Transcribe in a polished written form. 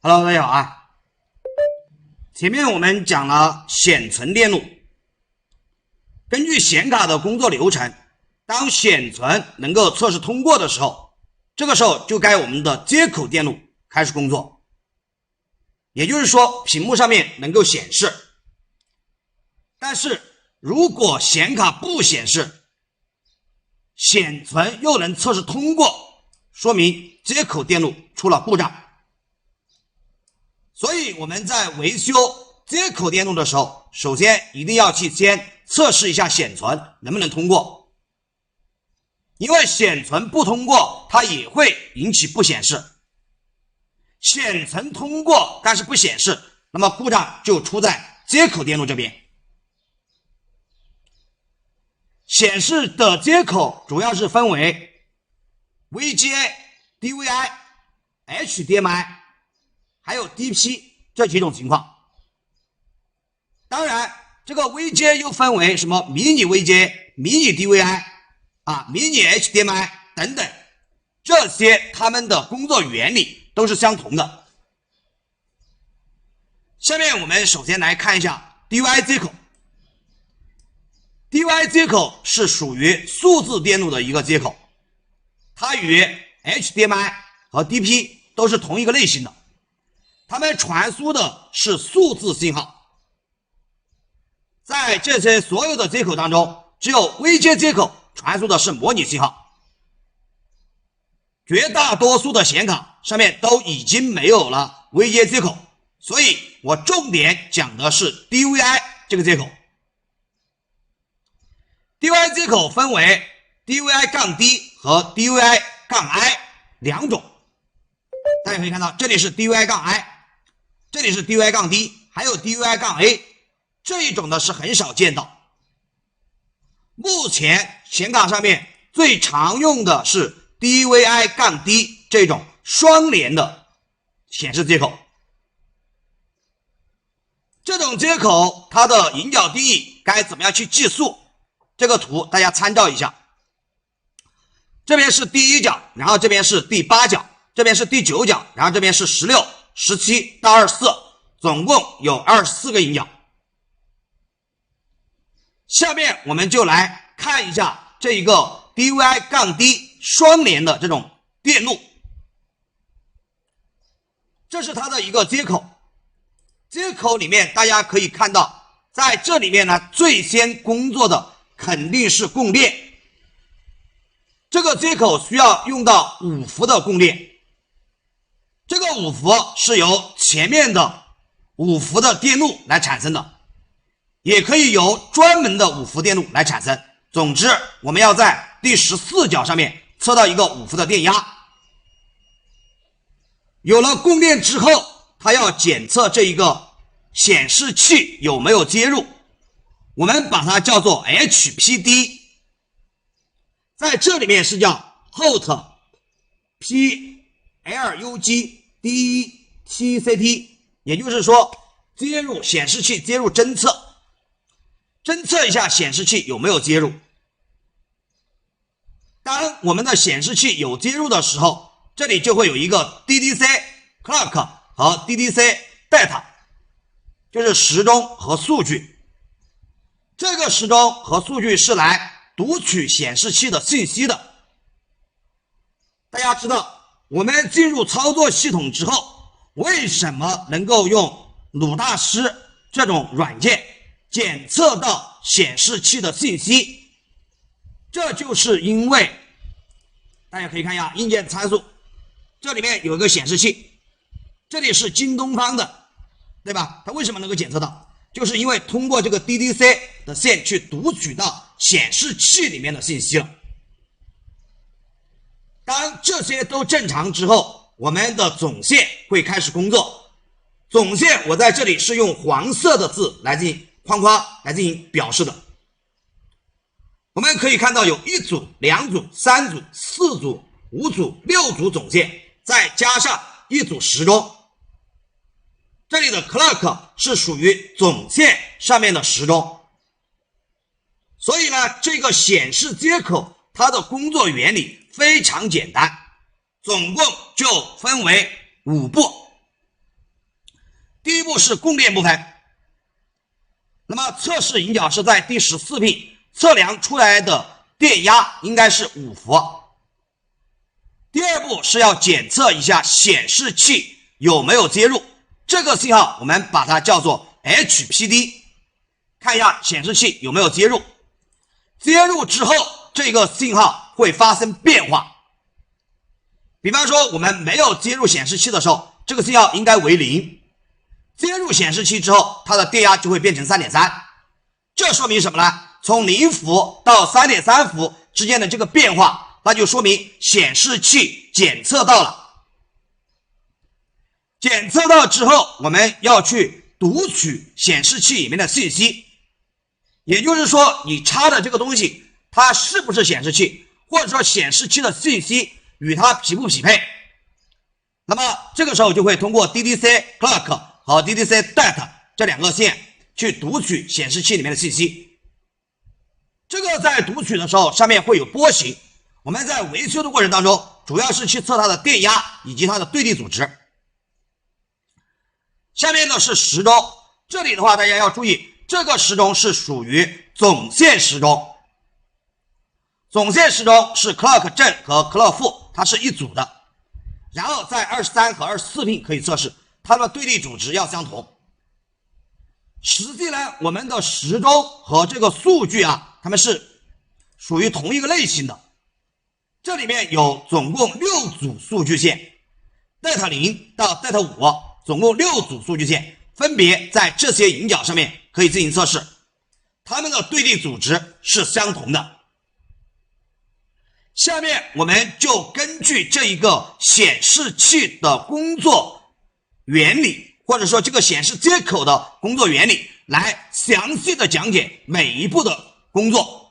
Hello， 大家好啊！前面我们讲了显存电路，根据显卡的工作流程，当显存能够测试通过的时候，这个时候就该我们的接口电路开始工作，也就是说屏幕上面能够显示。但是如果显卡不显示，显存又能测试通过，说明接口电路出了故障。所以我们在维修接口电路的时候，首先一定要去先测试一下显存能不能通过，因为显存不通过，它也会引起不显示。显存通过但是不显示，那么故障就出在接口电路这边。显示的接口主要是分为 VGA、DVI、HDMI还有 DP 这几种情况。当然这个 VGA 又分为什么迷你 VGA、迷你 DVI 迷你 HDMI 等等，这些它们的工作原理都是相同的。下面我们首先来看一下 DVI 接口。DVI 接口是属于数字电路的一个接口，它与 HDMI 和 DP 都是同一个类型的，它们传输的是数字信号。在这些所有的接口当中，只有 VGA 接口传输的是模拟信号。绝大多数的显卡上面都已经没有了 VGA 接口，所以我重点讲的是 DVI 这个接口。DVI 接口分为 DVI-D 和 DVI-I 两种，大家可以看到这里是 DVI-I， 这里是 DVI-D， 还有 DVI-A， 这一种呢是很少见到。目前显卡上面最常用的是 DVI-D 这种双联的显示接口。这种接口它的引脚定义该怎么样去计数？这个图大家参照一下，这边是第一角，然后这边是第8角，这边是第9角，然后这边是16、17到24，总共有24个引脚。下面我们就来看一下这一个 DVI-D 双联的这种电路，这是它的一个接口。接口里面大家可以看到，在这里面呢，最先工作的肯定是供电，这个接口需要用到5伏的供电，这个5伏是由前面的5伏的电路来产生的，也可以由专门的5伏电路来产生。总之我们要在第14角上面测到一个5伏的电压。有了供电之后，它要检测这一个显示器有没有接入，我们把它叫做 HPD， 在这里面是叫 Hot Plug DTCT， 也就是说接入显示器接入侦测一下显示器有没有接入。当我们的显示器有接入的时候，这里就会有一个 DDC Clock 和 DDC Data， 就是时钟和数据。这个时钟和数据是来读取显示器的信息的。大家知道我们进入操作系统之后，为什么能够用鲁大师这种软件检测到显示器的信息？这就是因为大家可以看一下硬件参数，这里面有一个显示器，这里是京东方的，对吧？它为什么能够检测到？就是因为通过这个 DDC 的线去读取到显示器里面的信息了。当这些都正常之后，我们的总线会开始工作。总线我在这里是用黄色的字来进行框框来进行表示的。我们可以看到有1组、2组、3组、4组、5组、6组总线，再加上1组时钟。这里的 clock 是属于总线上面的时钟。所以呢，这个显示接口它的工作原理非常简单，总共就分为5步。就是供电部分。那么测试引脚是在第14pin，测量出来的电压应该是5伏。第二步是要检测一下显示器有没有接入，这个信号我们把它叫做 HPD， 看一下显示器有没有接入。接入之后，这个信号会发生变化。比方说我们没有接入显示器的时候，这个信号应该为0。接入显示器之后，它的电压就会变成 3.3， 这说明什么呢？从0伏到 3.3 伏之间的这个变化，那就说明显示器检测到了。检测到之后，我们要去读取显示器里面的信息，也就是说你插的这个东西它是不是显示器，或者说显示器的信息与它匹不匹配。那么这个时候就会通过 DDC clock 和 DDC data 这2个线去读取显示器里面的信息。这个在读取的时候上面会有波形，我们在维修的过程当中主要是去测它的电压以及它的对地阻值。下面呢是时钟，这里的话大家要注意，这个时钟是属于总线时钟。总线时钟是 clock 正和 clock 负，它是一组的。然后在23和24 pin 可以测试，它的对地阻值要相同。实际呢，我们的时钟和这个数据啊，它们是属于同一个类型的。这里面有总共6组数据线 ，delta 0到 delta 5，总共6组数据线，分别在这些引脚上面可以进行测试，它们的对地阻值是相同的。下面我们就根据这一个显示器的工作原理，或者说这个显示接口的工作原理，来详细的讲解每一步的工作。